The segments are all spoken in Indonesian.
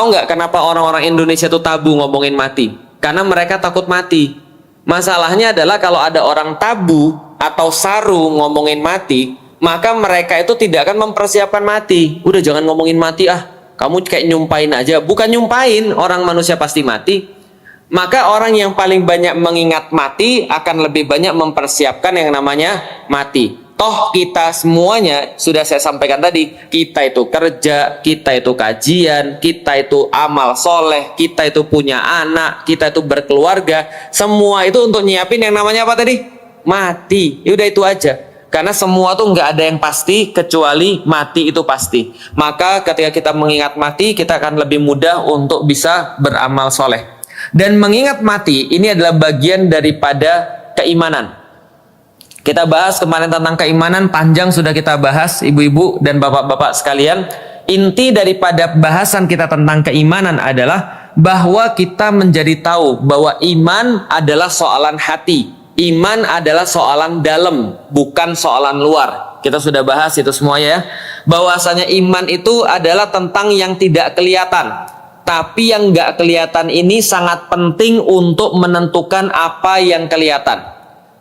Tahu nggak kenapa orang-orang Indonesia tuh tabu ngomongin mati? Karena mereka takut mati. Masalahnya adalah kalau ada orang tabu atau saru ngomongin mati, maka mereka itu tidak akan mempersiapkan mati. Udah jangan ngomongin mati ah, kamu kayak nyumpain aja. Bukan nyumpain, orang manusia pasti mati. Maka orang yang paling banyak mengingat mati akan lebih banyak mempersiapkan yang namanya mati. Toh kita semuanya, sudah saya sampaikan tadi, kita itu kerja, kita itu kajian, kita itu amal soleh, kita itu punya anak, kita itu berkeluarga. Semua itu untuk nyiapin yang namanya apa tadi? Mati. Udah itu aja. Karena semua tuh nggak ada yang pasti kecuali mati itu pasti. Maka ketika kita mengingat mati, kita akan lebih mudah untuk bisa beramal soleh. Dan mengingat mati ini adalah bagian daripada keimanan. Kita bahas kemarin tentang keimanan, panjang sudah kita bahas, ibu-ibu dan bapak-bapak sekalian. Inti daripada bahasan kita tentang keimanan adalah bahwa kita menjadi tahu bahwa iman adalah soalan hati. Iman adalah soalan dalam, bukan soalan luar. Kita sudah bahas itu semuanya ya. Bahwasanya iman itu adalah tentang yang tidak kelihatan. Tapi yang nggak kelihatan ini sangat penting untuk menentukan apa yang kelihatan.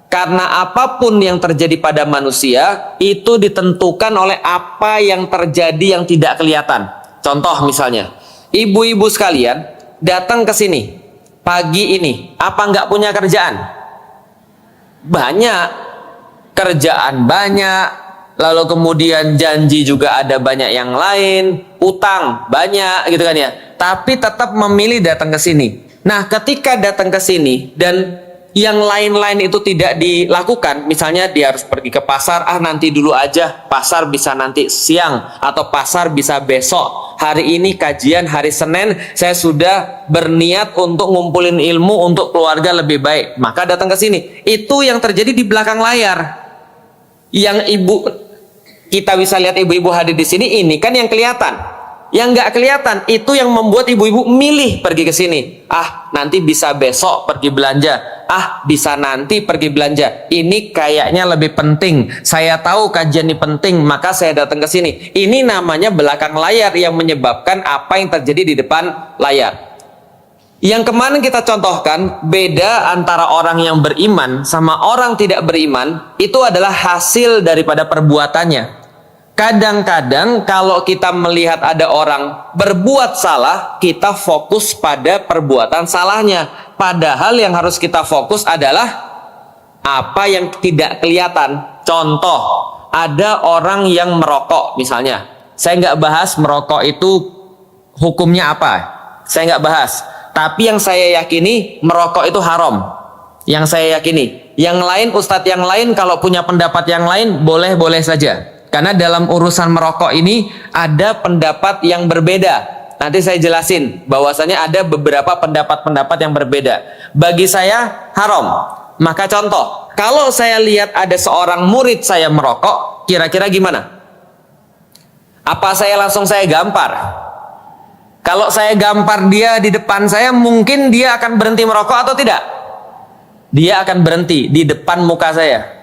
Karena apapun yang terjadi pada manusia itu ditentukan oleh apa yang terjadi yang tidak kelihatan. Contoh misalnya, ibu-ibu sekalian datang ke sini pagi ini, apa nggak punya kerjaan? Banyak, kerjaan banyak, lalu kemudian janji juga ada banyak yang lain, utang banyak gitu kan ya. Tapi tetap memilih datang ke sini. Nah, ketika datang ke sini dan yang lain-lain itu tidak dilakukan, misalnya dia harus pergi ke pasar, nanti dulu aja, pasar bisa nanti siang atau pasar bisa besok, hari ini kajian, hari Senin saya sudah berniat untuk ngumpulin ilmu untuk keluarga lebih baik, maka datang ke sini. Itu yang terjadi di belakang layar. Yang kita bisa lihat ibu-ibu hadir di sini, ini kan yang kelihatan. Yang nggak kelihatan itu yang membuat ibu-ibu milih pergi ke sini. Nanti bisa besok pergi belanja. Bisa nanti pergi belanja. Ini kayaknya lebih penting. Saya tahu kajian ini penting, maka saya datang ke sini. Ini namanya belakang layar yang menyebabkan apa yang terjadi di depan layar. Yang kemarin kita contohkan, beda antara orang yang beriman sama orang tidak beriman, itu adalah hasil daripada perbuatannya. Kadang-kadang kalau kita melihat ada orang berbuat salah, kita fokus pada perbuatan salahnya. Padahal yang harus kita fokus adalah apa yang tidak kelihatan. Contoh, ada orang yang merokok misalnya. Saya nggak bahas merokok itu hukumnya apa. Saya nggak bahas. Tapi yang saya yakini merokok itu haram. Yang saya yakini. Yang lain, ustadz yang lain kalau punya pendapat yang lain boleh-boleh saja. Karena dalam urusan merokok ini ada pendapat yang berbeda. Nanti saya jelasin bahwasanya ada beberapa pendapat-pendapat yang berbeda. Bagi saya haram. Maka contoh, kalau saya lihat ada seorang murid saya merokok, kira-kira gimana? Apa saya langsung gampar? Kalau saya gampar dia di depan saya, mungkin dia akan berhenti merokok atau tidak? Dia akan berhenti di depan muka saya.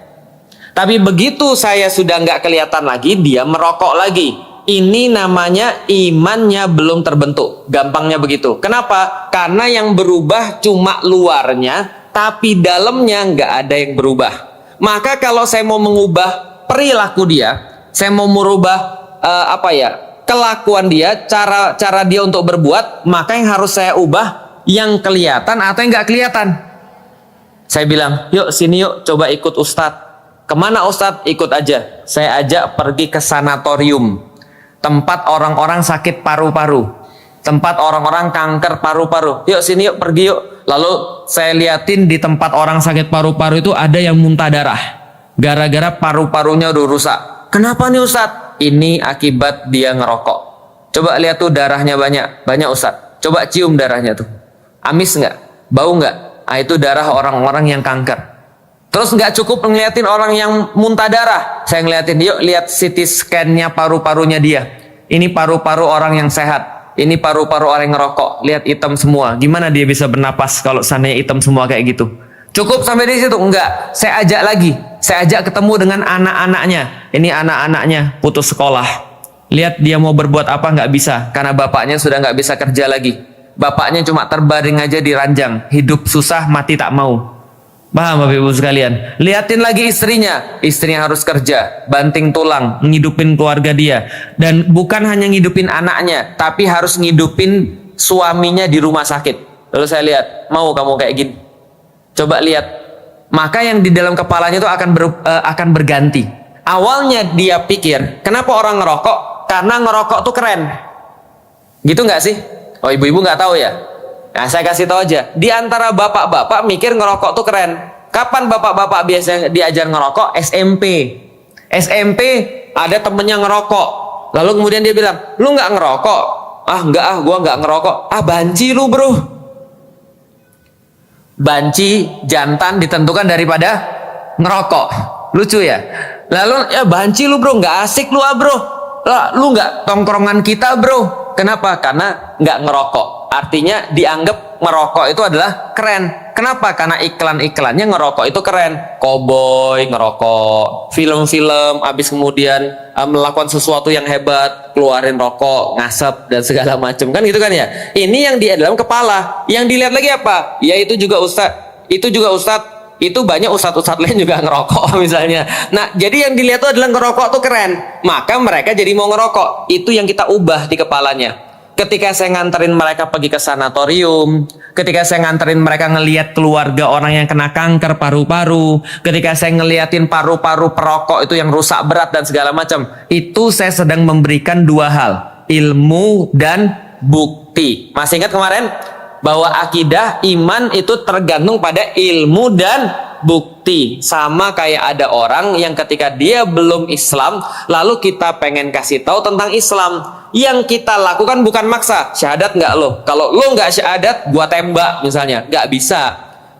Tapi begitu saya sudah nggak kelihatan lagi, dia merokok lagi. Ini namanya imannya belum terbentuk. Gampangnya begitu. Kenapa? Karena yang berubah cuma luarnya, tapi dalamnya nggak ada yang berubah. Maka kalau saya mau mengubah perilaku dia, saya mau merubah kelakuan dia, cara dia untuk berbuat, maka yang harus saya ubah yang kelihatan atau yang nggak kelihatan. Saya bilang, yuk sini yuk, coba ikut ustadz. Kemana ustadz? Ikut aja. Saya ajak pergi ke sanatorium, tempat orang-orang sakit paru-paru, tempat orang-orang kanker paru-paru. Yuk sini yuk, pergi yuk. Lalu saya liatin di tempat orang sakit paru-paru itu ada yang muntah darah, gara-gara paru-parunya udah rusak. Kenapa nih ustadz? Ini akibat dia ngerokok. Coba lihat tuh darahnya banyak ustadz. Coba cium darahnya tuh. Amis nggak? Bau nggak? Itu darah orang-orang yang kanker. Terus nggak cukup ngeliatin orang yang muntah darah, saya ngeliatin, yuk lihat CT scan-nya paru-parunya dia. Ini paru-paru orang yang sehat, ini paru-paru orang yang ngerokok. Lihat hitam semua. Gimana dia bisa bernapas kalau seandainya hitam semua kayak gitu? Cukup sampai di situ? Enggak. Saya ajak lagi. Saya ajak ketemu dengan anak-anaknya. Ini anak-anaknya putus sekolah. Lihat dia mau berbuat apa nggak bisa, karena bapaknya sudah nggak bisa kerja lagi. Bapaknya cuma terbaring aja di ranjang, hidup susah, mati tak mau. Paham Bapak Ibu sekalian? Lihatin lagi istrinya harus kerja, banting tulang, ngidupin keluarga dia. Dan bukan hanya ngidupin anaknya, tapi harus ngidupin suaminya di rumah sakit. Lalu saya lihat, mau kamu kayak gini? Coba lihat. Maka yang di dalam kepalanya itu akan berganti. Awalnya dia pikir, kenapa orang ngerokok? Karena ngerokok tuh keren. Gitu nggak sih? Oh, ibu-ibu nggak tahu ya? Nah, saya kasih tahu aja. Di antara bapak-bapak mikir ngerokok tuh keren. Kapan bapak-bapak biasanya diajar ngerokok? SMP. SMP ada temennya ngerokok. Lalu kemudian dia bilang, lu nggak ngerokok? Ah, enggak ah, gua nggak ngerokok. Ah, banci lu bro. Banci jantan ditentukan daripada ngerokok. Lucu ya? Lalu, ya banci lu bro, nggak asik lu ah bro. Lah, lu nggak tongkrongan kita bro. Kenapa? Karena nggak ngerokok. Artinya dianggap merokok itu adalah keren. Kenapa? Karena iklan-iklannya ngerokok itu keren. Cowboy ngerokok, film-film, habis kemudian melakukan sesuatu yang hebat, keluarin rokok, ngasap dan segala macam, kan gitu kan ya. Ini yang di dalam kepala. Yang dilihat lagi apa? Ya itu juga ustadz. Itu banyak ustadz-ustadz lain juga ngerokok misalnya. Nah, jadi yang dilihat itu adalah ngerokok tuh keren. Maka mereka jadi mau ngerokok. Itu yang kita ubah di kepalanya. Ketika saya nganterin mereka pergi ke sanatorium, ketika saya nganterin mereka ngelihat keluarga orang yang kena kanker paru-paru, ketika saya ngeliatin paru-paru perokok itu yang rusak berat dan segala macam, itu saya sedang memberikan dua hal, ilmu dan bukti. Masih ingat kemarin? Bahwa akidah iman itu tergantung pada ilmu dan bukti. Sama kayak ada orang yang ketika dia belum Islam, lalu kita pengen kasih tahu tentang Islam. Yang kita lakukan bukan maksa. Syahadat nggak lo? Kalau lo nggak syahadat, gua tembak misalnya. Nggak bisa.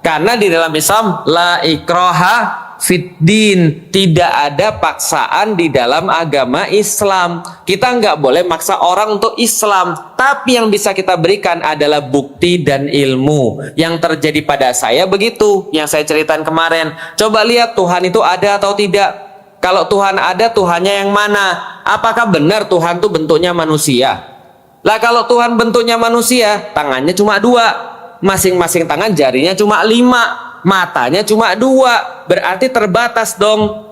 Karena di dalam Islam la ikraha fiddin, tidak ada paksaan di dalam agama Islam. Kita nggak boleh maksa orang untuk Islam, tapi yang bisa kita berikan adalah bukti dan ilmu. Yang terjadi pada saya begitu, yang saya ceritakan kemarin. Coba lihat Tuhan itu ada atau tidak. Kalau Tuhan ada, Tuhannya yang mana? Apakah benar Tuhan itu bentuknya manusia? Lah kalau Tuhan bentuknya manusia, tangannya cuma dua, masing-masing tangan jarinya cuma 5, matanya cuma 2, berarti terbatas dong.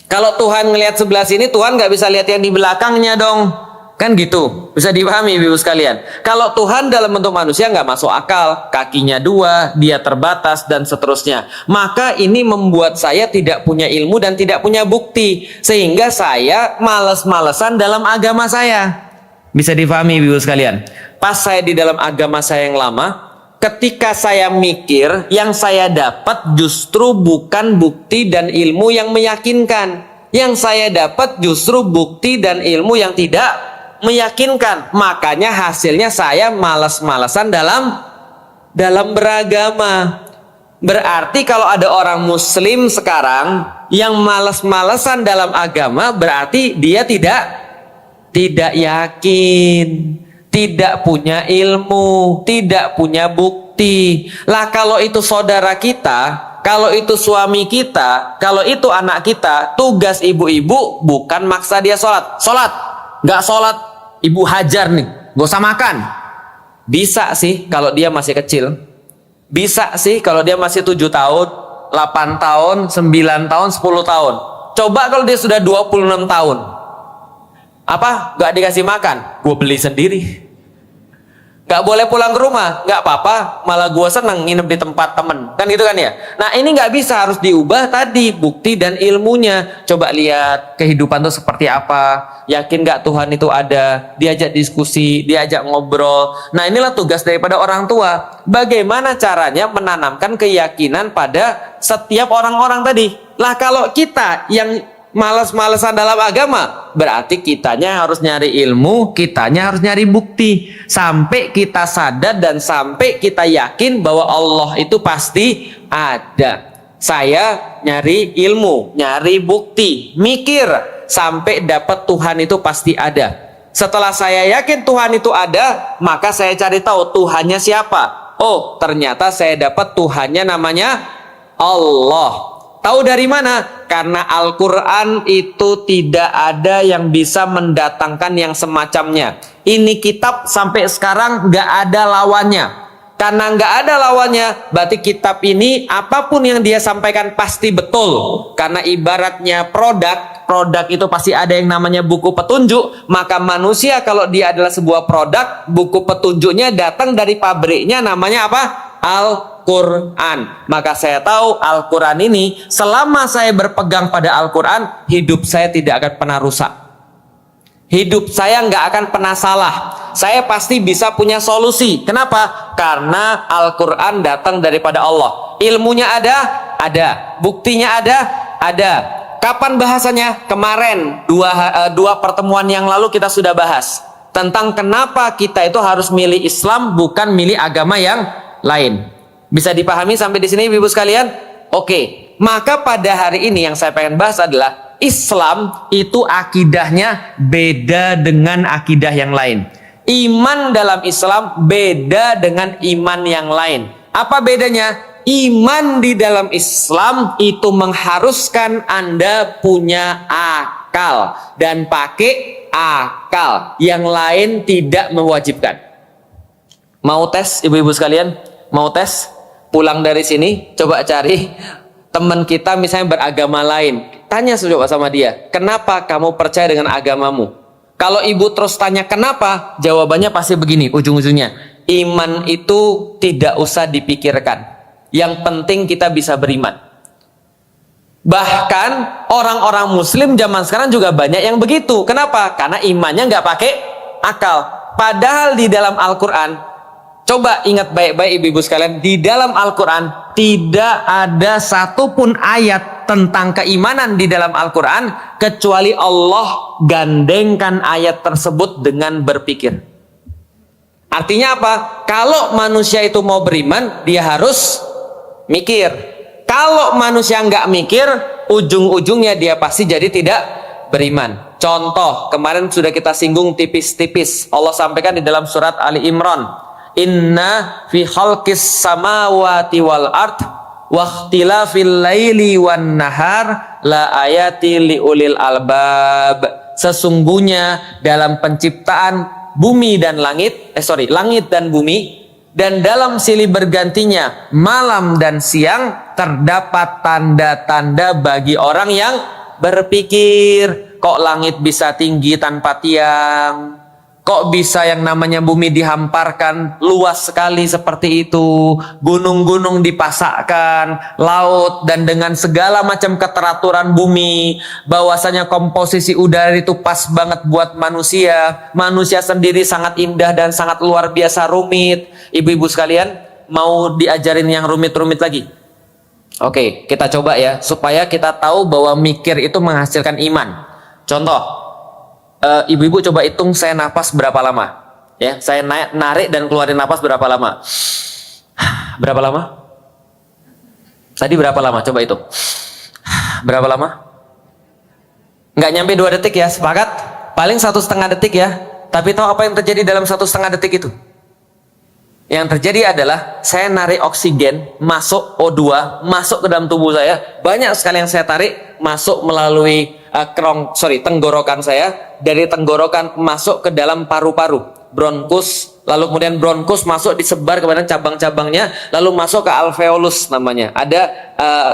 Kalau Tuhan ngelihat sebelah sini, Tuhan nggak bisa lihat yang di belakangnya dong. Kan gitu, bisa dipahami ibu sekalian. Kalau Tuhan dalam bentuk manusia nggak masuk akal, kakinya 2, dia terbatas dan seterusnya. Maka ini membuat saya tidak punya ilmu dan tidak punya bukti, sehingga saya males-malesan dalam agama saya. Bisa dipahami ibu sekalian. Pas saya di dalam agama saya yang lama, ketika saya mikir, yang saya dapat justru bukan bukti dan ilmu yang meyakinkan. Yang saya dapat justru bukti dan ilmu yang tidak meyakinkan. Makanya hasilnya saya malas-malasan dalam beragama. Berarti kalau ada orang muslim sekarang yang malas-malasan dalam agama, berarti dia tidak yakin, tidak punya ilmu, tidak punya bukti. Lah kalau itu saudara kita, kalau itu suami kita, kalau itu anak kita, tugas ibu-ibu bukan maksa dia sholat. Nggak sholat, ibu hajar nih, gak usah makan. Bisa sih kalau dia masih kecil. Bisa sih kalau dia masih 7 tahun, 8 tahun, 9 tahun, 10 tahun. Coba kalau dia sudah 26 tahun. Apa? Gak dikasih makan? Gue beli sendiri. Gak boleh pulang ke rumah? Gak apa-apa, malah gue seneng nginep di tempat temen. Kan gitu kan ya? Nah ini gak bisa, harus diubah tadi bukti dan ilmunya. Coba lihat kehidupan itu seperti apa. Yakin gak Tuhan itu ada? Diajak diskusi, diajak ngobrol. Nah inilah tugas daripada orang tua. Bagaimana caranya menanamkan keyakinan pada setiap orang-orang tadi. Lah kalau kita yang malas-malasan dalam agama, berarti kitanya harus nyari ilmu, kitanya harus nyari bukti, sampai kita sadar dan sampai kita yakin bahwa Allah itu pasti ada. Saya nyari ilmu, nyari bukti, mikir sampai dapat Tuhan itu pasti ada. Setelah saya yakin Tuhan itu ada, maka saya cari tahu Tuhannya siapa. Oh, ternyata saya dapat Tuhannya namanya Allah. Tahu dari mana? Karena Al-Quran itu tidak ada yang bisa mendatangkan yang semacamnya. Ini kitab sampai sekarang nggak ada lawannya. Karena nggak ada lawannya, berarti kitab ini apapun yang dia sampaikan pasti betul. Karena ibaratnya produk itu pasti ada yang namanya buku petunjuk. Maka manusia kalau dia adalah sebuah produk, buku petunjuknya datang dari pabriknya, namanya apa? Al-Quran. Maka saya tahu Al-Quran ini, selama saya berpegang pada Al-Quran, hidup saya tidak akan pernah rusak. Hidup saya nggak akan pernah salah. Saya pasti bisa punya solusi. Kenapa? Karena Al-Quran datang daripada Allah. Ilmunya ada? Ada. Buktinya ada? Ada. Kapan bahasanya? Kemarin, dua pertemuan yang lalu kita sudah bahas tentang kenapa kita itu harus milih Islam, bukan milih agama yang lain. Bisa dipahami sampai di sini, Ibu sekalian? Oke. Maka pada hari ini yang saya pengen bahas adalah Islam itu akidahnya beda dengan akidah yang lain. Iman dalam Islam beda dengan iman yang lain. Apa bedanya? Iman di dalam Islam itu mengharuskan Anda punya akal dan pakai akal. Yang lain tidak mewajibkan. Mau tes, ibu-ibu sekalian? Mau tes? Pulang dari sini, coba cari teman kita misalnya beragama lain. Tanya coba sama dia, kenapa kamu percaya dengan agamamu? Kalau ibu terus tanya kenapa, jawabannya pasti begini ujung-ujungnya. Iman itu tidak usah dipikirkan. Yang penting kita bisa beriman. Bahkan orang-orang muslim zaman sekarang juga banyak yang begitu. Kenapa? Karena imannya nggak pakai akal. Padahal di dalam Al-Quran, coba ingat baik-baik ibu-ibu sekalian, di dalam Al-Quran tidak ada satupun ayat tentang keimanan di dalam Al-Quran kecuali Allah gandengkan ayat tersebut dengan berpikir. Artinya apa? Kalau manusia itu mau beriman, dia harus mikir. Kalau manusia nggak mikir, ujung-ujungnya dia pasti jadi tidak beriman. Contoh, kemarin sudah kita singgung tipis-tipis. Allah sampaikan di dalam surat Ali Imran, Inna fi khalqis samawati wal ard wa ikhtilafil laili wan nahar la ayati liulil albab. Sesungguhnya dalam penciptaan bumi dan langit, langit dan bumi, dan dalam silih bergantinya malam dan siang, terdapat tanda-tanda bagi orang yang berpikir. Kok langit bisa tinggi tanpa tiang? Kok bisa yang namanya bumi dihamparkan luas sekali seperti itu? Gunung-gunung dipasakkan, laut, dan dengan segala macam keteraturan bumi. Bahwasanya komposisi udara itu pas banget buat manusia. Manusia sendiri sangat indah dan sangat luar biasa rumit. Ibu-ibu sekalian, mau diajarin yang rumit-rumit lagi? Oke, kita coba ya, supaya kita tahu bahwa mikir itu menghasilkan iman. Contoh, ibu-ibu coba hitung saya napas berapa lama. Ya, saya narik dan keluarin napas berapa lama? Berapa lama? Tadi berapa lama? Coba hitung. Berapa lama? Nggak nyampe 2 detik ya, sepakat? Paling 1,5 detik ya. Tapi tahu apa yang terjadi dalam 1,5 detik itu? Yang terjadi adalah saya narik oksigen, masuk O2, masuk ke dalam tubuh saya. Banyak sekali yang saya tarik, masuk melalui tenggorokan saya. Dari tenggorokan masuk ke dalam paru-paru, bronkus. Lalu kemudian bronkus masuk disebar kepada cabang-cabangnya, lalu masuk ke alveolus namanya. Ada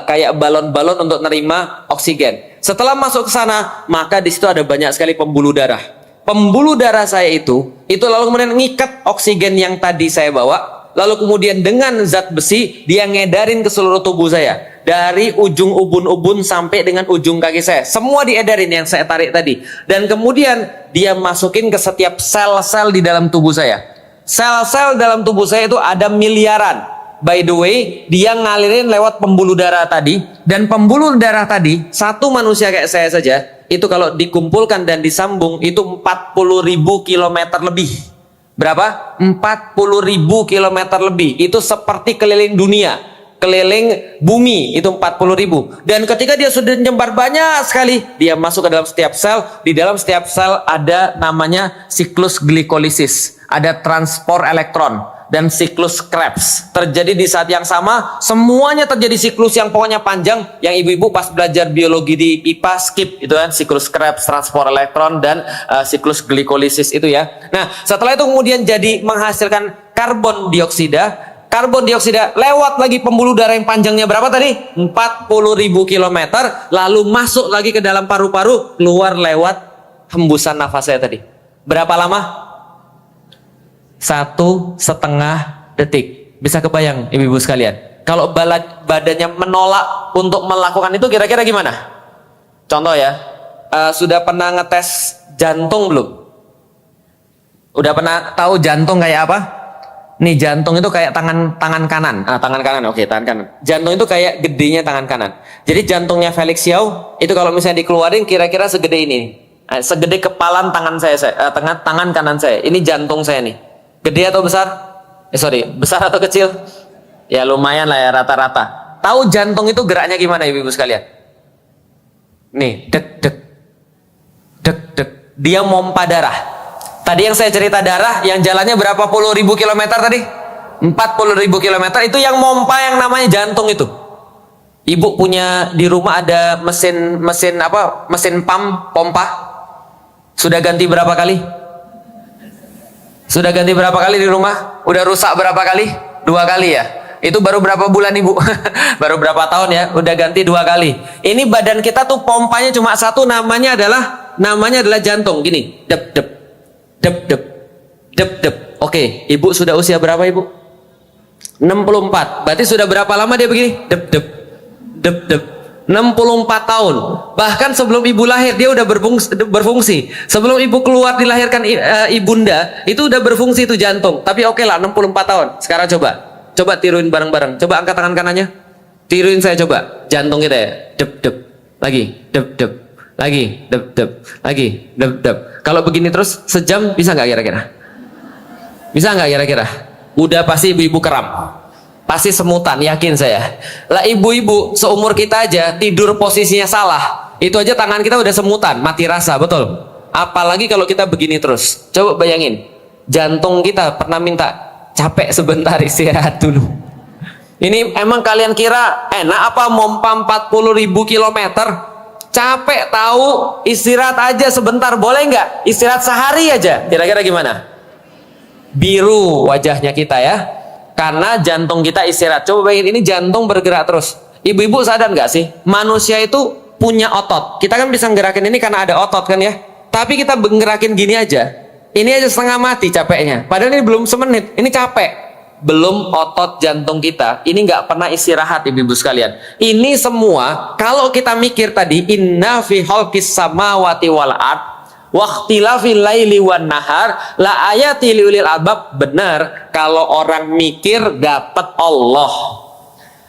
kayak balon-balon untuk nerima oksigen. Setelah masuk ke sana, maka di situ ada banyak sekali pembuluh darah. Pembuluh darah saya itu lalu kemudian ngikat oksigen yang tadi saya bawa, lalu kemudian dengan zat besi dia ngedarin ke seluruh tubuh saya, dari ujung ubun-ubun sampai dengan ujung kaki saya, semua diedarin yang saya tarik tadi, dan kemudian dia masukin ke setiap sel-sel di dalam tubuh saya. Sel-sel dalam tubuh saya itu ada miliaran. By the way, dia ngalirin lewat pembuluh darah tadi, dan pembuluh darah tadi, satu manusia kayak saya saja itu kalau dikumpulkan dan disambung itu 40.000 kilometer lebih. Berapa? 40.000 kilometer lebih. Itu seperti keliling dunia, keliling bumi, itu 40.000. Dan ketika dia sudah nyebar banyak sekali, dia masuk ke dalam setiap sel. Di dalam setiap sel ada namanya siklus glikolisis, ada transport elektron. dan siklus Krebs terjadi di saat yang sama. Semuanya terjadi siklus yang pokoknya panjang, yang ibu-ibu pas belajar biologi di IPA skip itu kan, siklus Krebs, transport elektron, dan siklus glikolisis itu ya. Nah setelah itu kemudian jadi menghasilkan karbon dioksida. Karbon dioksida lewat lagi pembuluh darah yang panjangnya berapa tadi? 40.000 km, lalu masuk lagi ke dalam paru-paru, keluar lewat hembusan nafas saya tadi. Berapa lama? 1,5 detik. Bisa kebayang ibu-ibu sekalian, kalau badannya menolak untuk melakukan itu kira-kira gimana? Contoh ya, sudah pernah ngetes jantung belum? Udah pernah tahu jantung kayak apa? Nih jantung itu kayak tangan kanan. Tangan kanan, oke, tangan kanan. Jantung itu kayak gedenya tangan kanan. Jadi jantungnya Felix Yao itu kalau misalnya dikeluarin kira-kira segede ini. Segede kepalan tangan saya, tangan kanan saya. Ini jantung saya nih. Gede atau besar? Besar atau kecil? Ya lumayan lah ya, rata-rata. Tahu jantung itu geraknya gimana ibu-ibu sekalian? Nih, dek dek dek dek. Dia mompa darah. Tadi yang saya cerita darah, yang jalannya berapa puluh ribu kilometer tadi? 40.000 kilometer, itu yang mompa yang namanya jantung itu. Ibu punya di rumah ada mesin pompa. Sudah ganti berapa kali? Sudah ganti berapa kali di rumah? Udah rusak berapa kali? 2 kali ya? Itu baru berapa bulan ibu? Baru berapa tahun ya? Udah ganti 2 kali. Ini badan kita tuh pompanya cuma satu, namanya adalah jantung. Gini, dep dep dep dep dep dep. Oke, ibu sudah usia berapa ibu? 64. Berarti sudah berapa lama dia begini? Dep dep dep dep. 64 tahun. Bahkan sebelum ibu lahir dia udah berfungsi. Sebelum ibu keluar dilahirkan ibunda, itu udah berfungsi itu jantung. Tapi oke lah, 64 tahun. Sekarang coba tiruin bareng-bareng. Coba angkat tangan kanannya. Tiruin saya coba. Jantung kita ya. Dep dep. Lagi. Dep dep. Lagi. Dep dep. Lagi. Dep dep. Kalau begini terus sejam bisa nggak kira-kira? Bisa nggak kira-kira? Udah pasti ibu-ibu keram. Pasti semutan, yakin saya. Lah ibu-ibu seumur kita aja tidur posisinya salah, itu aja tangan kita udah semutan, mati rasa, betul? Apalagi kalau kita begini terus. Coba bayangin, jantung kita pernah minta capek sebentar, istirahat dulu. Ini emang kalian kira enak apa mompa 40.000 kilometer? Capek tahu, istirahat aja sebentar, boleh nggak? Istirahat sehari aja, kira-kira gimana? Biru wajahnya kita ya, karena jantung kita istirahat. Coba bayangin, ini jantung bergerak terus. Ibu-ibu sadar nggak sih, manusia itu punya otot. Kita kan bisa gerakin ini karena ada otot kan ya. Tapi kita gerakin gini aja, ini aja setengah mati capeknya. Padahal ini belum semenit, ini capek. Belum otot jantung kita, ini nggak pernah istirahat ibu-ibu sekalian. Ini semua kalau kita mikir tadi, inna fi khalqis samawati wal ard waqtilafil laili wan nahar la ayati liulil albab. Benar, kalau orang mikir dapat Allah.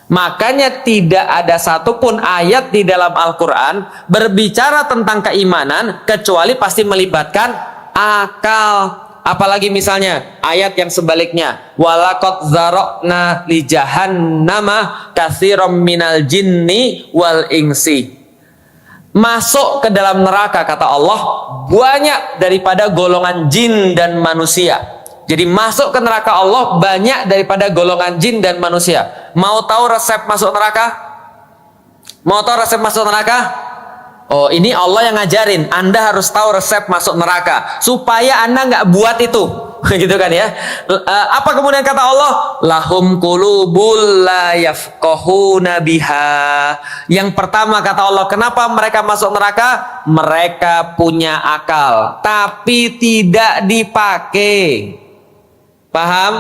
Makanya tidak ada satupun ayat di dalam Al-Quran berbicara tentang keimanan kecuali pasti melibatkan akal. Apalagi misalnya ayat yang sebaliknya, walaqad dzara'na li jahannama katsiran minal jinni wal insi. Masuk ke dalam neraka, kata Allah, banyak daripada golongan jin dan manusia. Jadi masuk ke neraka Allah banyak daripada golongan jin dan manusia. Mau tahu resep masuk neraka? Mau tahu resep masuk neraka? Oh, ini Allah yang ngajarin. Anda harus tahu resep masuk neraka supaya Anda nggak buat itu. Gitu kan ya. Apa kemudian kata Allah? Lahum qulubul la yafqahuna biha. Yang pertama kata Allah, kenapa mereka masuk neraka? Mereka punya akal tapi tidak dipakai. Paham?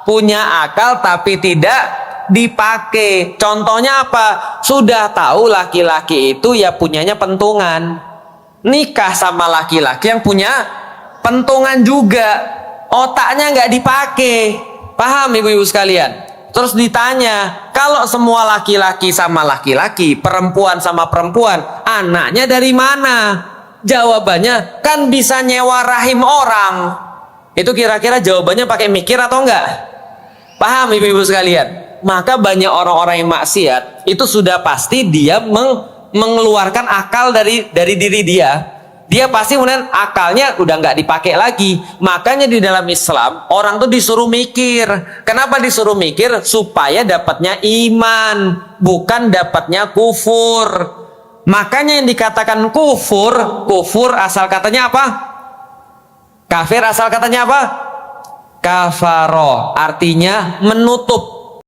Punya akal tapi tidak dipakai. Contohnya apa? Sudah tahu laki-laki itu ya punyanya pentungan. Nikah sama laki-laki yang punya pentungan juga. Otaknya nggak dipakai. Paham ibu-ibu sekalian? Terus ditanya, kalau semua laki-laki sama laki-laki, perempuan sama perempuan, anaknya dari mana? Jawabannya kan bisa nyewa rahim orang. Itu kira-kira jawabannya pakai mikir atau enggak? Paham ibu-ibu sekalian? Maka banyak orang-orang yang maksiat itu sudah pasti dia mengeluarkan akal dari diri dia. Dia pasti kemudian akalnya udah nggak dipakai lagi. Makanya di dalam Islam orang tuh disuruh mikir. Kenapa disuruh mikir? Supaya dapatnya iman, bukan dapatnya kufur. Makanya yang dikatakan kufur, kufur asal katanya apa? Kafir asal katanya apa? Kafaro, artinya menutup.